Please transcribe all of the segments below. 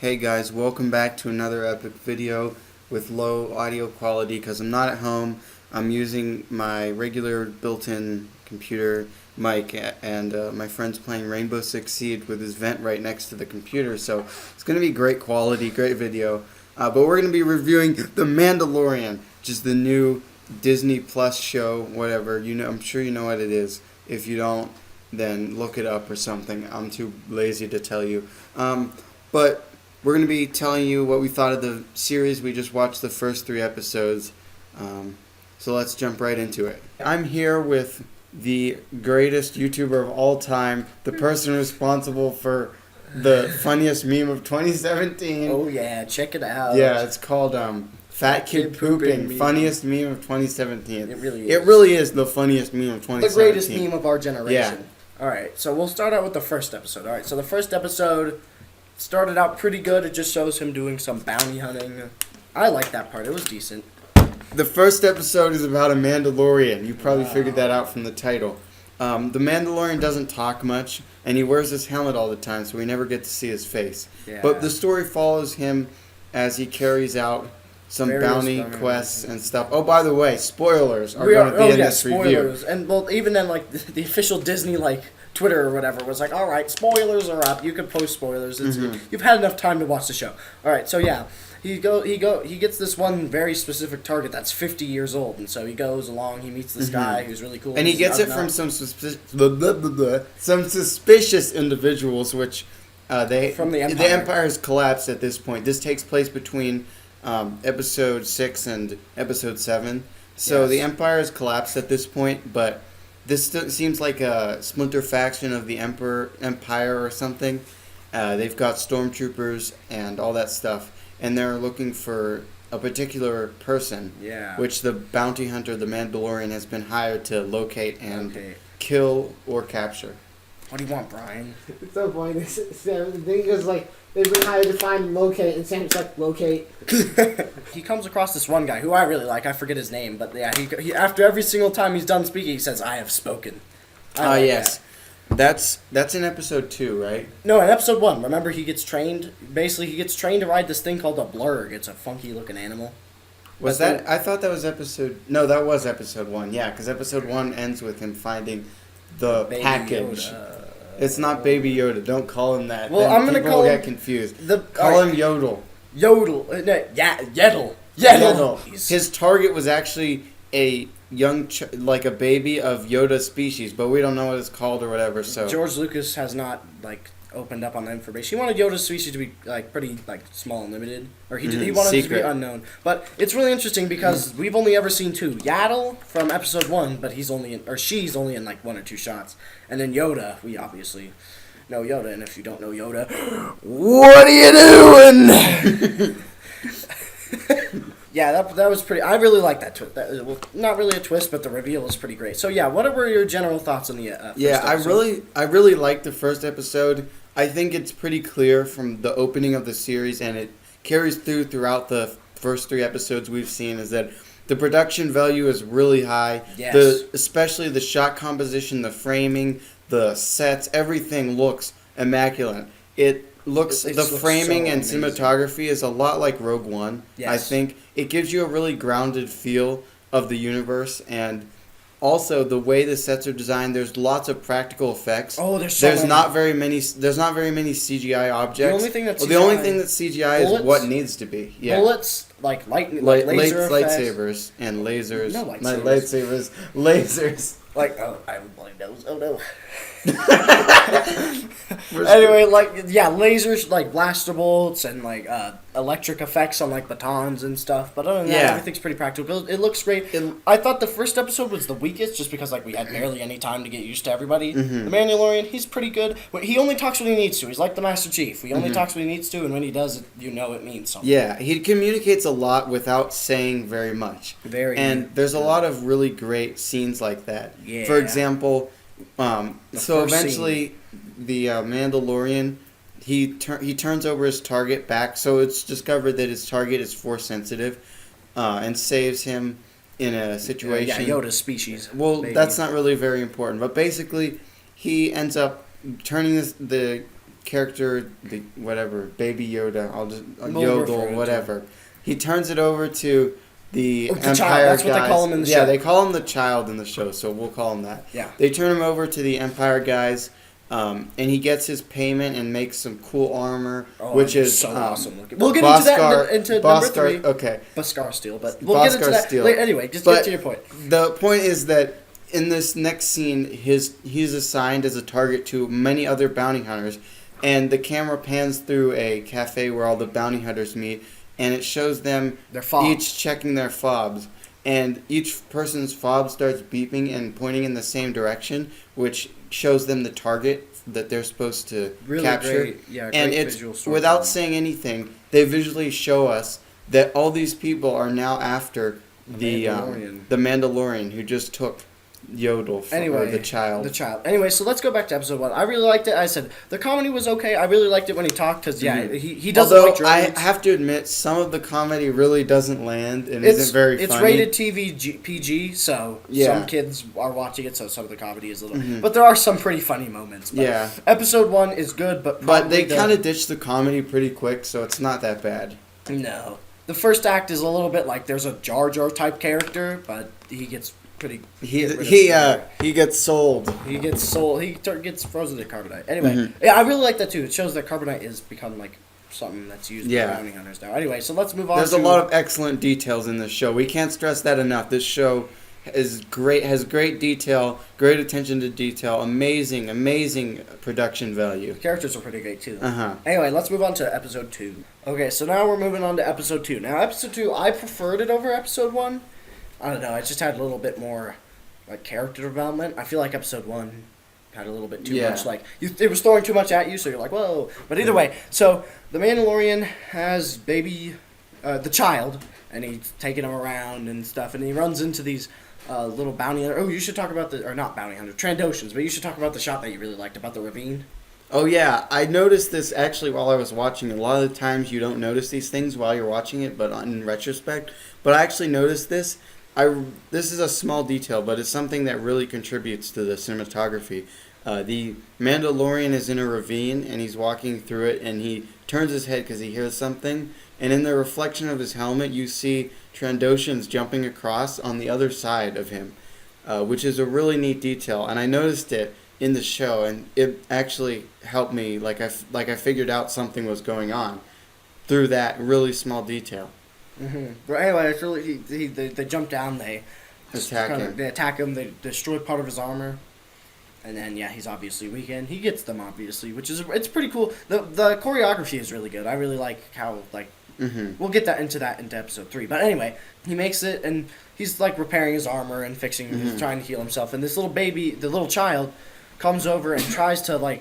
Hey guys, welcome back to another epic video with low audio quality because I'm not at home. I'm using my regular built-in computer mic and my friend's playing Rainbow Six Siege with his vent right next to the computer, so it's going to be great quality, great video. But we're going to be reviewing The Mandalorian, which is the new Disney Plus show, whatever. You know, I'm sure you know what it is. If you don't, then look it up or something. I'm too lazy to tell you. But we're going to be telling you what we thought of the series. We just watched the first 3 episodes. So let's jump right into it. I'm here with the greatest YouTuber of all time, the person responsible for the funniest meme of 2017. Oh yeah, check it out. Yeah, it's called Fat Kid Pooping, funniest meme of 2017. It really is. It really is the funniest meme of 2017. The greatest meme of our generation. Yeah. Alright, so we'll start out with the first episode. Alright, so the first episode started out pretty good. It just shows him doing some bounty hunting. I like that part. It was decent. The first episode is about a Mandalorian. You probably figured that out from the title. The Mandalorian doesn't talk much, and he wears his helmet all the time, so we never get to see his face. Yeah. But the story follows him as he carries out some bounty quests and stuff. Oh, by the way, spoilers are going to be in this spoilers. review. And well, even then, like the official Disney Twitter or whatever was like, all right, spoilers are up. You can post spoilers. You've had enough time to watch the show. All right, so yeah, he gets this one very specific target that's 50 years old, and so he goes along. He meets this guy who's really cool, and he gets it from some suspicious individuals, which from the Empire. The Empire has collapsed at this point. This takes place between episode 6 and episode 7, so Yes. the Empire has collapsed at this point, but this seems like a splinter faction of the Empire or something. They've got stormtroopers and all that stuff, and they're looking for a particular person, which the bounty hunter, the Mandalorian, has been hired to locate and kill or capture. What do you want, Brian? It's so funny. The thing is like they've been hired to find and locate, and Sam's like, locate. He comes across this one guy who I really like. I forget his name, but yeah, he after every single time he's done speaking, he says, "I have spoken." Yes. That's in episode 2, right? No, in episode 1. Remember, he gets trained. Basically, he gets trained to ride this thing called a blurg. It's a funky-looking animal. Was that? I thought that was episode... No, that was episode 1. Yeah, because episode 1 ends with him finding the Baby package. Yoda. It's not Baby Yoda. Don't call him that. Well, then I'm gonna people call will him get confused. Call him Yodel. Yodel. Yeddle. Yeddle. His target was actually a young, like a baby of Yoda species, but we don't know what it's called or whatever. So George Lucas has not opened up on that information. He wanted Yoda's species to be pretty small and limited, or he wanted it to be unknown. But it's really interesting because we've only ever seen 2. Yaddle from episode 1, but she's only in 1 or 2 shots, and then Yoda. We obviously know Yoda, and if you don't know Yoda, what are you doing? Yeah, that was pretty. I really like that twist. Well, not really a twist, but the reveal is pretty great. So yeah, what were your general thoughts on the first episode? I really liked the first episode. I think it's pretty clear from the opening of the series, and it carries throughout the first 3 episodes we've seen, is that the production value is really high. Yes. Especially the shot composition, the framing, the sets, everything looks immaculate. The framing and cinematography is a lot like Rogue One. Yes. I think it gives you a really grounded feel of the universe, and also the way the sets are designed. There's lots of practical effects. Oh, there's not very many CGI objects. The only thing that's CGI is what needs to be. Yeah. Bullets, laser lightsabers and lasers. No lightsabers. Not lightsabers. Lasers. I would blame those. Oh no. Anyway, lasers, blaster bolts, and electric effects on batons and stuff. But other than that, everything's pretty practical. It looks great. I thought the first episode was the weakest, just because we had barely any time to get used to everybody. The Mandalorian, he's pretty good. He only talks when he needs to. He's like the Master Chief. He only talks when he needs to, and when he does, it means something. Yeah, he communicates a lot without saying very much. There's a lot of really great scenes like that. Yeah. For example, eventually the Mandalorian, he turns over his target back, so it's discovered that his target is Force sensitive, and saves him in a situation. Yoda's species. Well, that's not really very important, but basically he ends up turning the character, the whatever, Baby Yoda, We'll refer Yodel, to whatever. He turns it over to the the Empire child. That's guys. what they call him in the show. Yeah, they call him the child in the show, so we'll call him that. Yeah. They turn him over to the Empire guys, and he gets his payment and makes some cool armor, which is so awesome looking. We'll get into that into number 3. Okay. Beskar Steel, but we'll get into that Steel. later. Anyway, just get to your point. The point is that in this next scene, he's assigned as a target to many other bounty hunters, and the camera pans through a cafe where all the bounty hunters meet, and it shows them each checking their fobs, and each person's fob starts beeping and pointing in the same direction, which shows them the target that they're supposed to capture. And it's without saying anything, they visually show us that all these people are now after the Mandalorian who just took Yodel or the child. Anyway, so let's go back to episode 1. I really liked it. I said the comedy was okay. I really liked it when he talked because he doesn't like droids. I have to admit, some of the comedy really doesn't land and isn't very funny. It's rated TV PG, so some kids are watching it, so some of the comedy is a little. But there are some pretty funny moments. But episode 1 is good, but they kind of ditched the comedy pretty quick, so it's not that bad. No, the first act is a little bit like there's a Jar Jar type character, but he gets. He gets sold. He gets frozen to carbonite. Anyway, I really like that too. It shows that carbonite is become like something that's used by bounty hunters now. Anyway, so let's move on. There's a lot of excellent details in this show. We can't stress that enough. This show is great. Has great detail, great attention to detail, amazing production value. The characters are pretty great too. Anyway, let's move on to episode 2. Okay, so now we're moving on to episode 2. Now, episode 2, I preferred it over episode 1. I don't know. It just had a little bit more, like, character development. I feel like episode 1 had a little bit too much. Like, it was throwing too much at you, so you're like, whoa. But either way, so the Mandalorian has the child, and he's taking him around and stuff, and he runs into these little bounty hunter. Oh, you should talk about or not bounty hunter, Trandoshans, but you should talk about the shot that you really liked about the ravine. Oh, yeah. I noticed this actually while I was watching. A lot of the times you don't notice these things while you're watching it, but in retrospect. But I actually noticed this. This is a small detail, but it's something that really contributes to the cinematography. The Mandalorian is in a ravine, and he's walking through it, and he turns his head because he hears something. And in the reflection of his helmet, you see Trandoshans jumping across on the other side of him, which is a really neat detail. And I noticed it in the show, and it actually helped me. Like I figured out something was going on through that really small detail. But anyway, it's really they jump down, they attack him, they destroy part of his armor, and then he's obviously weakened. He gets them obviously, which is it's pretty cool. The choreography is really good. I really like how we'll get into episode 3. But anyway, he makes it and he's like repairing his armor and fixing. He's trying to heal himself, and this little baby, the little child, comes over and tries to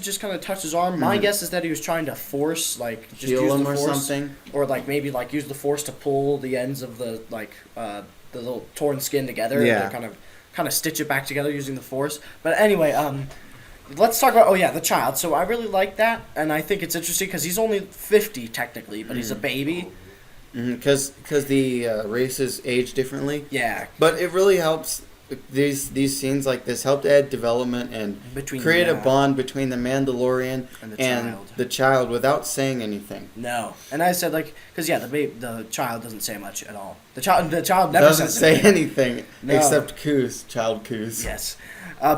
just kind of touch his arm. My guess is that he was trying to force, just heal use him the or force, something, or maybe use the force to pull the ends of the the little torn skin together. Yeah. And kind of stitch it back together using the force. But anyway, let's talk about the child. So I really like that, and I think it's interesting because he's only 50 technically, but he's a baby. Because the races age differently. Yeah. But it really helps. These scenes like this helped add development and create a bond between the Mandalorian and the child without saying anything. No, and I said because the child doesn't say much at all. The child never doesn't say anything except coos, child coos. Yes,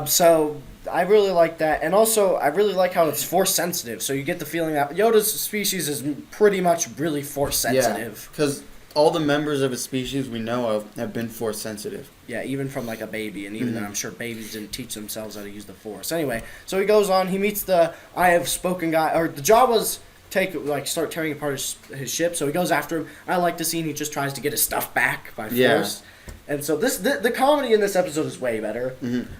so I really like that, and also I really like how it's force sensitive. So you get the feeling that Yoda's species is pretty much really force sensitive. Because all the members of a species we know of have been force sensitive. Yeah, even from a baby, and even then I'm sure babies didn't teach themselves how to use the force. Anyway, so he goes on, he meets the I Have Spoken guy, or the Jawas start tearing apart his ship, so he goes after him. I like the scene, he just tries to get his stuff back by force. And so the comedy in this episode is way better.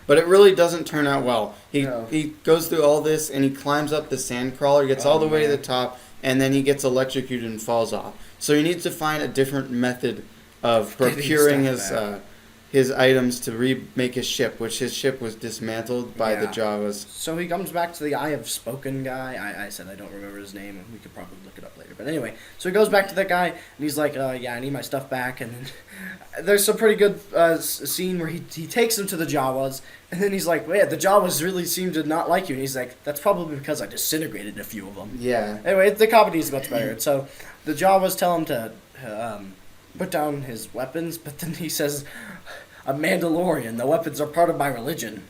But it really doesn't turn out well. He goes through all this, and he climbs up the sand crawler, gets all the way to the top, and then he gets electrocuted and falls off. So he needs to find a different method of procuring his items to remake his ship, which his ship was dismantled by the Jawas. So he comes back to the I Have Spoken guy. I said I don't remember his name, and we could probably look it up later. But anyway, so he goes back to that guy, and he's like, yeah, I need my stuff back. And then there's some pretty good scene where he takes him to the Jawas, and then he's like, well, yeah, the Jawas really seem to not like you. And he's like, that's probably because I disintegrated a few of them. Yeah. Anyway, the comedy is much better. And so the Jawas tell him to put down his weapons, but then he says, a Mandalorian, the weapons are part of my religion.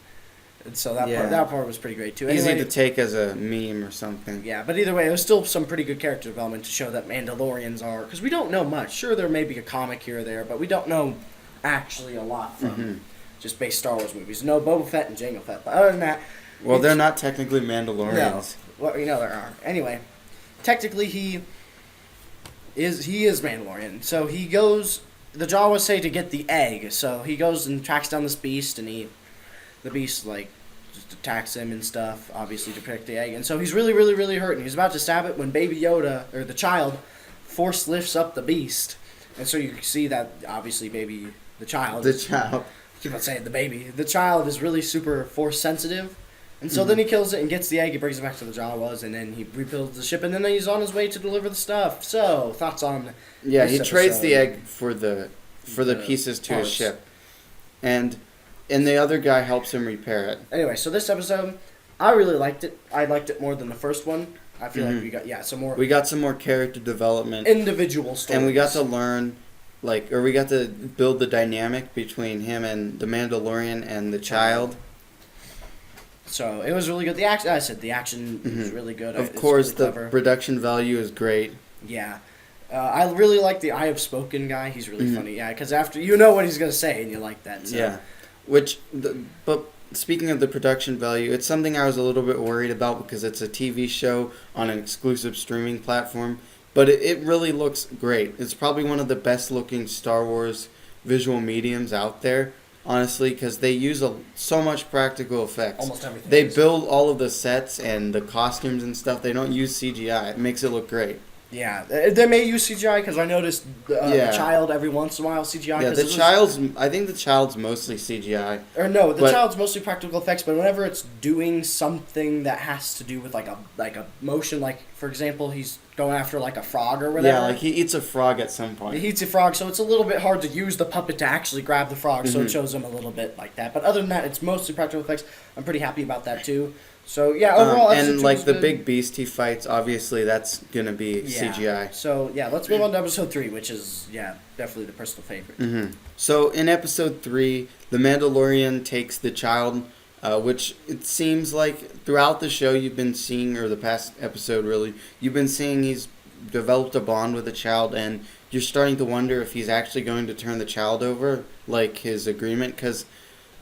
And so that part was pretty great too. Easy to take as a meme or something. Yeah, but either way, it was still some pretty good character development to show that Mandalorians are, because we don't know much. Sure, there may be a comic here or there, but we don't know actually a lot from just base Star Wars movies. No Boba Fett and Jango Fett, but other than that... Well, they're not technically Mandalorians. No. Well, there are. Anyway, technically he is Mandalorian. So he goes... The Jawas say to get the egg, so he goes and tracks down this beast, and the beast, just attacks him and stuff, obviously to protect the egg. And so he's really, really, really hurt, and he's about to stab it when Baby Yoda, or the child, force lifts up the beast. And so you see that, obviously, the child. The child. I keep on saying the baby. The child is really super force sensitive. And so then he kills it and gets the egg, he brings it back to the Jawas, and then he rebuilds the ship, and then he's on his way to deliver the stuff. So, thoughts on he trades the egg for the pieces to parts. his ship. And the other guy helps him repair it. Anyway, so this episode, I really liked it. I liked it more than the first one. I feel like we got some more... We got some more character development. Individual stories. And we got to learn, we got to build the dynamic between him and the Mandalorian and the child. So it was really good. The action was really good. Of course, really the production value is great. Yeah. I really like the I Have Spoken guy. He's really funny. Yeah, because after you know what he's going to say and you like that. So. Yeah. But speaking of the production value, it's something I was a little bit worried about because it's a TV show on an exclusive streaming platform. But it really looks great. It's probably one of the best looking Star Wars visual mediums out there. Honestly, because they use so much practical effects. Almost everything. They build all of the sets and the costumes and stuff. They don't use CGI. It makes it look great. Yeah, they may use CGI because I noticed the child every once in a while CGI. Yeah, I think the child's mostly CGI. Or no, the child's mostly practical effects. But whenever it's doing something that has to do with like a motion, like for example, he's going after like a frog or whatever. Yeah, like he eats a frog at some point. He eats a frog, so it's a little bit hard to use the puppet to actually grab the frog. So it shows him a little bit like that. But other than that, it's mostly practical effects. I'm pretty happy about that too. So yeah, overall, and like the big beast he fights, obviously that's gonna be CGI. So yeah, let's move on to episode 3, which is definitely the personal favorite. So in episode 3, the Mandalorian takes the child, which it seems like throughout the show you've been seeing, or the past episode really, you've been seeing he's developed a bond with the child, and you're starting to wonder if he's actually going to turn the child over, like his agreement, because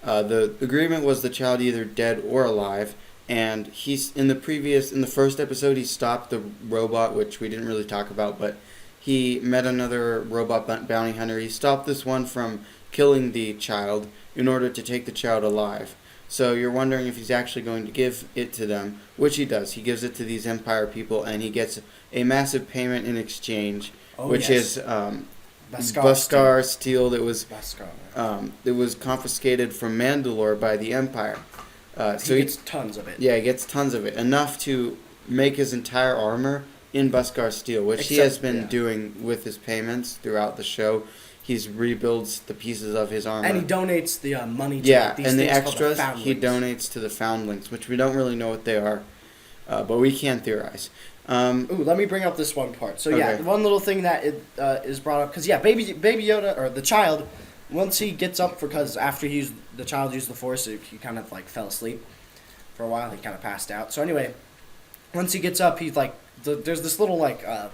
the agreement was the child either dead or alive. And he's in the first episode, he stopped the robot, which we didn't really talk about, but he met another robot bounty hunter. He stopped this one from killing the child in order to take the child alive. So you're wondering if he's actually going to give it to them, which he does. He gives it to these Empire people, and he gets a massive payment in exchange, which is Beskar steel that was it was confiscated from Mandalore by the Empire. So he gets tons of it. Yeah, he gets tons of it. Enough to make his entire armor in Beskar steel, which he has been doing with his payments throughout the show. He rebuilds the pieces of his armor. And he donates the money to these and the things extras called the he donates to the foundlings, which we don't really know what they are, but we can theorize. Let me bring up this one part. So one little thing that is brought up, because Baby Yoda, or the child, once he gets up, because after the child used the Force, he kind of like fell asleep for a while. He kind of passed out. So anyway, once he gets up, he's like, there's this little like, I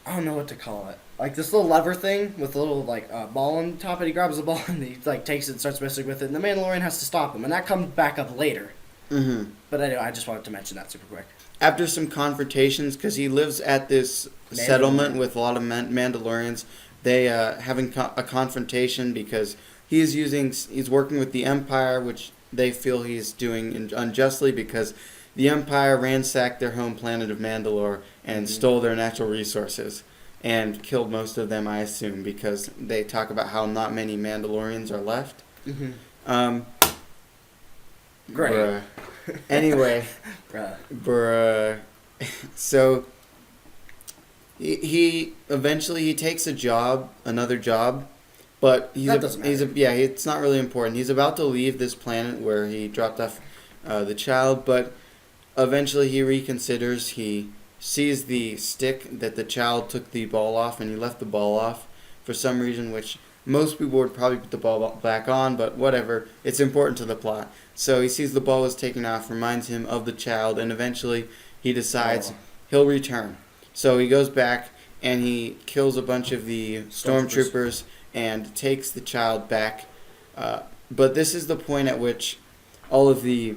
don't know what to call it, like this little lever thing with a little like ball on top, and he grabs the ball and he like takes it and starts messing with it, and the Mandalorian has to stop him, and that comes back up later. But anyway, I just wanted to mention that super quick. After some confrontations, because he lives at this settlement with a lot of Mandalorians. They having a confrontation because he's working with the Empire, which they feel he's doing unjustly because the Empire ransacked their home planet of Mandalore and stole their natural resources. and killed most of them, I assume, because they talk about how not many Mandalorians are left. Mm-hmm. Great. Bruh. Anyway, bruh. So he eventually takes another job, but it's not really important. He's about to leave this planet where he dropped off the child, but eventually he reconsiders. He sees the stick that the child took the ball off, and he left the ball off for some reason, which most people would probably put the ball back on, but whatever. It's important to the plot. So he sees the ball was taken off, reminds him of the child, and eventually he decides he'll return. So he goes back and he kills a bunch of the stormtroopers and takes the child back. But this is the point at which all of the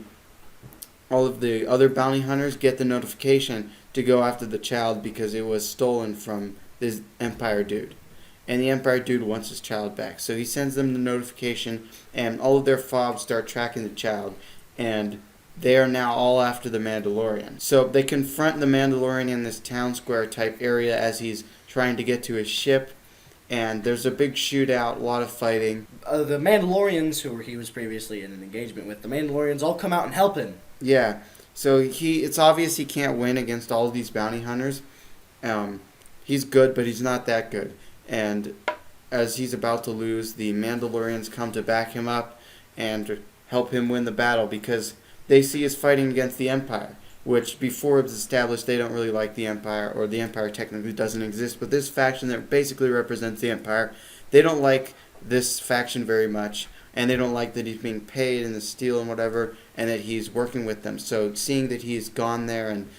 other bounty hunters get the notification to go after the child because it was stolen from this Empire dude. And the Empire dude wants his child back. So he sends them the notification, and all of their fobs start tracking the child. And they are now all after the Mandalorian. So they confront the Mandalorian in this town square type area as he's trying to get to his ship. And there's a big shootout, a lot of fighting. The Mandalorians, who he was previously in an engagement with, the Mandalorians all come out and help him. Yeah. So it's obvious he can't win against all of these bounty hunters. He's good, but he's not that good. And as he's about to lose, the Mandalorians come to back him up and help him win the battle because they see us fighting against the Empire, which before it was established they don't really like the Empire, or the Empire technically doesn't exist, but this faction that basically represents the Empire, they don't like this faction very much, and they don't like that he's being paid and the steel and whatever, and that he's working with them. So seeing that he's gone there and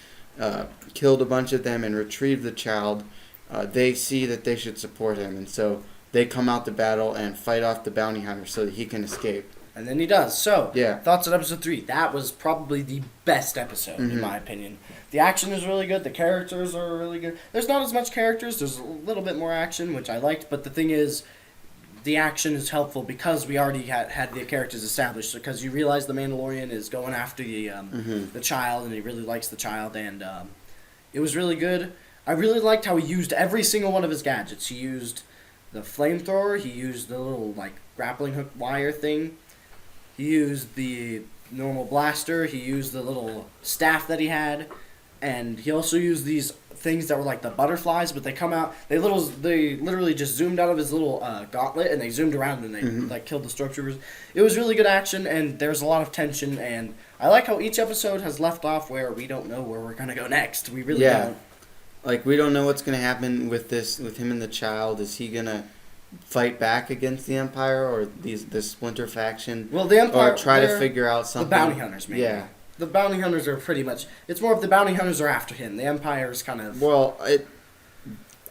killed a bunch of them and retrieved the child, they see that they should support him, and so they come out to battle and fight off the bounty hunter so that he can escape. And then he does. So, yeah. Thoughts on episode 3. That was probably the best episode, in my opinion. The action is really good. The characters are really good. There's not as much characters. There's a little bit more action, which I liked. But the thing is, the action is helpful because we already had the characters established. Because you realize the Mandalorian is going after the child, and he really likes the child. And it was really good. I really liked how he used every single one of his gadgets. He used the flamethrower. He used the little grappling hook wire thing. He used the normal blaster. He used the little staff that he had, and he also used these things that were like the butterflies, but they come out. They literally just zoomed out of his little gauntlet, and they zoomed around and they killed the stormtroopers. It was really good action, and there's a lot of tension. And I like how each episode has left off where we don't know where we're gonna go next. We really don't. Like we don't know what's gonna happen with him and the child. Is he gonna fight back against the Empire or this splinter faction? Well, the Empire, or try to figure out something. The bounty hunters, maybe. Yeah. The bounty hunters are pretty much. It's more of the bounty hunters are after him. The Empire is kind of. Well,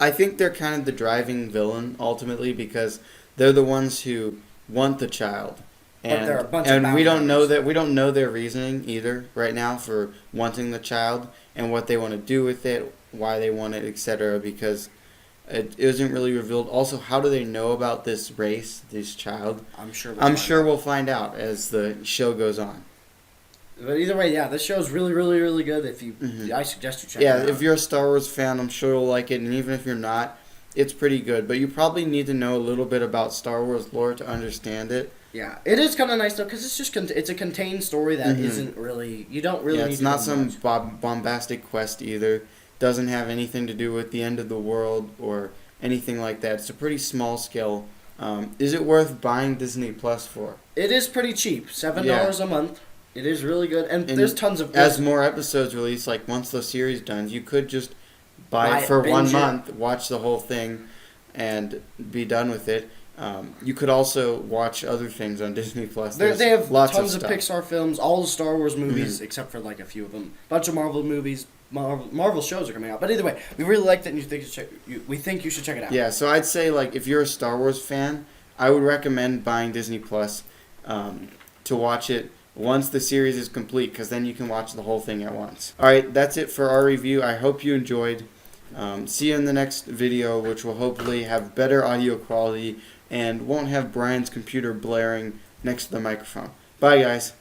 I think they're kind of the driving villain ultimately because they're the ones who want the child. And, but there are a bunch of we don't know their reasoning either right now for wanting the child and what they want to do with it, why they want it, etc. Because it isn't really revealed. Also, how do they know about this race, this child? I'm sure we'll find out as the show goes on. But either way, yeah, this show is really, really, really good. If you, I suggest you check it out. Yeah, if you're a Star Wars fan, I'm sure you'll like it. And even if you're not, it's pretty good. But you probably need to know a little bit about Star Wars lore to understand it. Yeah, it is kind of nice though because it's just it's a contained story that isn't really you don't really. Yeah, it's not some bombastic quest either. Doesn't have anything to do with the end of the world or anything like that. It's a pretty small scale. Is it worth buying Disney Plus for? It is pretty cheap, $7 a month. It is really good, and there's tons of. As more episodes release, like once the series done, you could just buy it for 1 month, watch the whole thing, and be done with it. You could also watch other things on Disney Plus. They have tons of Pixar films, all the Star Wars movies, except for like a few of them. Bunch of Marvel movies. Marvel shows are coming out. But either way, we really like that, and we think you should check it out. Yeah, so I'd say like if you're a Star Wars fan, I would recommend buying Disney Plus to watch it once the series is complete, because then you can watch the whole thing at once. All right, that's it for our review. I hope you enjoyed. See you in the next video, which will hopefully have better audio quality and won't have Brian's computer blaring next to the microphone. Bye, guys.